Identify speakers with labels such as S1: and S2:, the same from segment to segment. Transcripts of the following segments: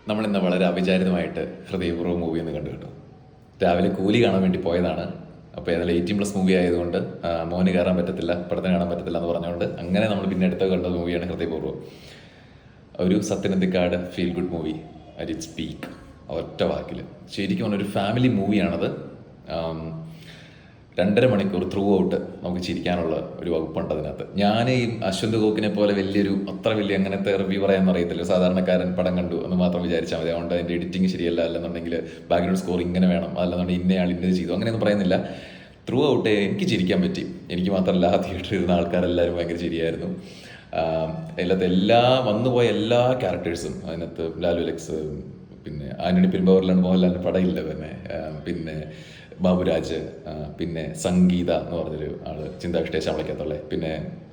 S1: നമ്മളിന്ന് വളരെ അവിചാരിതമായിട്ട് ഹൃദയപൂർവ്വം മൂവി ഒന്ന് കണ്ടു കേട്ടോ. രാവിലെ കൂലി കാണാൻ വേണ്ടി പോയതാണ്. അപ്പോൾ ഏതായാലും 18+ മൂവി ആയതുകൊണ്ട് മോന് കയറാൻ പറ്റത്തില്ല, പടത്തിന് കാണാൻ പറ്റത്തില്ല എന്ന് പറഞ്ഞുകൊണ്ട് അങ്ങനെ നമ്മൾ പിന്നെ അടുത്ത കണ്ട മൂവിയാണ് ഹൃദയപൂർവ്വം. ഒരു Sathyan Anthikad feel good movie. At speak ഒറ്റ വാക്കിൽ ശരിക്കും പറഞ്ഞൊരു ഫാമിലി മൂവിയാണത്. 2.5 മണിക്കൂർ ത്രൂ ഔട്ട് നമുക്ക് ചിരിക്കാനുള്ള ഒരു വകുപ്പുണ്ട് അതിനകത്ത്. ഞാൻ ഈ അശ്വന്ത് ഗോക്കിനെ പോലെ അത്ര വലിയ അങ്ങനത്തെ റിവ്യൂ പറയാൻ അറിയത്തില്ല. സാധാരണക്കാരൻ പടം കണ്ടു എന്ന് മാത്രം വിചാരിച്ചാൽ മതി. അതുകൊണ്ട് അതിൻ്റെ എഡിറ്റിംഗ് ശരിയല്ല, അല്ലെന്നുണ്ടെങ്കിൽ ബാക്ക്ഗ്രൗണ്ട് സ്കോർ ഇങ്ങനെ വേണം, അല്ലെന്നുണ്ടെങ്കിൽ ഇന്നയാൾ ഇന്നത് ചെയ്തു, അങ്ങനെയൊന്നും പറയുന്നില്ല. ത്രൂ ഔട്ട് എനിക്ക് ചിരിക്കാൻ പറ്റി. എനിക്ക് മാത്രമല്ല, തിയേറ്ററിൽ ഇരുന്ന ആൾക്കാരെല്ലാവരും ഭയങ്കര ചിരിയായിരുന്നു. എല്ലാ വന്നുപോയ എല്ലാ ക്യാരക്ടേഴ്സും അതിനകത്ത് ലാലു അലക്സ്, പിന്നെ ആന്റണി പെരുമ്പാവൂരിലാണ് മോഹൻലാലിൻ്റെ പടയില്ല, പിന്നെ ബാബുരാജ്, പിന്നെ സംഗീത എന്ന് പറഞ്ഞൊരു ആള്, ചിന്താവിഷ്ടേശം വിളിക്കത്തുള്ളേ, പിന്നെ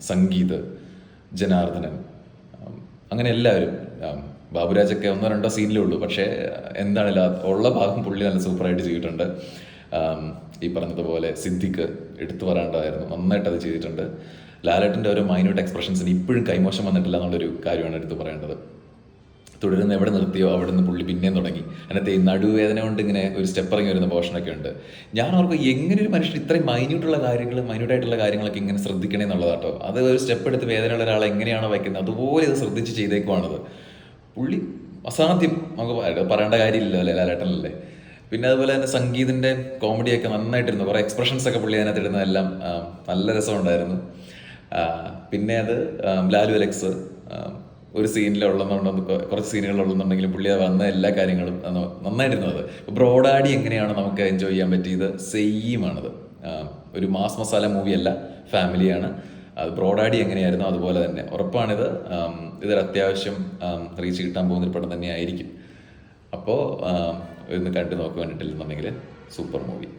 S1: സംഗീത്, ജനാർദ്ദനൻ, അങ്ങനെ എല്ലാവരും. ബാബുരാജൊക്കെ 1-2 സീനിലേ ഉള്ളൂ, പക്ഷേ എന്താണില്ല ഉള്ള ഭാഗം പുള്ളി നല്ല സൂപ്പറായിട്ട് ചെയ്തിട്ടുണ്ട്. ഈ പറഞ്ഞതുപോലെ സിദ്ദിഖ് എടുത്തു പറയേണ്ടതായിരുന്നു, നന്നായിട്ട് അത് ചെയ്തിട്ടുണ്ട്. ലാലേട്ടൻ്റെ ഓരോ മൈന്യൂട്ട് എക്സ്പ്രഷൻസിന് ഇപ്പോഴും കൈമോശം വന്നിട്ടില്ല എന്നുള്ളൊരു കാര്യമാണ് എടുത്തു പറയേണ്ടത്. തുടരുന്ന എവിടെ നിർത്തിയോ അവിടെ നിന്ന് പുള്ളി പിന്നെയും തുടങ്ങി. അതിനകത്ത് ഈ നടുവേദന കൊണ്ട് ഇങ്ങനെ ഒരു സ്റ്റെപ്പ് ഇറങ്ങി വരുന്ന പോർഷനൊക്കെ ഉണ്ട്. ഞാൻ ഓർക്കും എങ്ങനെ ഒരു മനുഷ്യൻ ഇത്രയും മൈന്യൂട്ടായിട്ടുള്ള കാര്യങ്ങളൊക്കെ ഇങ്ങനെ ശ്രദ്ധിക്കണേ എന്നുള്ളതാട്ടോ. അത് ഒരു സ്റ്റെപ്പ് എടുത്ത് വേദനയുള്ള ഒരാളെ എങ്ങനെയാണോ വയ്ക്കുന്നത് അതുപോലെ ഇത് ശ്രദ്ധിച്ച് ചെയ്തേക്കുവാണത്. പുള്ളി അസാധ്യം, നമുക്ക് പറയേണ്ട കാര്യമില്ലല്ലോ അല്ലേ, ലാലേട്ടനല്ലേ. പിന്നെ അതുപോലെ തന്നെ സംഗീതിൻ്റെ കോമഡിയൊക്കെ നന്നായിട്ടിരുന്നു. കുറേ എക്സ്പ്രഷൻസ് ഒക്കെ പുള്ളി അതിനകത്ത് ഇടുന്നതെല്ലാം നല്ല രസമുണ്ടായിരുന്നു. പിന്നെ അത് ലാലു അലക്സ് ഒരു സീനിലുള്ളതുകൊണ്ട്, കുറച്ച് സീനുകളുള്ളതെന്നുണ്ടെങ്കിലും പുള്ളി വന്ന എല്ലാ കാര്യങ്ങളും നന്നായിട്ടിരുന്നു. അത് ബ്രോഡാഡി എങ്ങനെയാണ് നമുക്ക് എൻജോയ് ചെയ്യാൻ പറ്റിയത്, സെയിമാണത്. ഒരു മാസ് മസാല മൂവിയല്ല, ഫാമിലിയാണ്. അത് ബ്രോഡാഡി എങ്ങനെയായിരുന്നു അതുപോലെ തന്നെ ഉറപ്പാണിത്. ഇതൊരു അത്യാവശ്യം റീച്ച് കിട്ടാൻ പോകുന്നൊരു പടം തന്നെയായിരിക്കും. അപ്പോൾ ഒന്ന് കണ്ടു നോക്കുക, കണ്ടിട്ടില്ലെന്നുണ്ടെങ്കിൽ സൂപ്പർ മൂവി.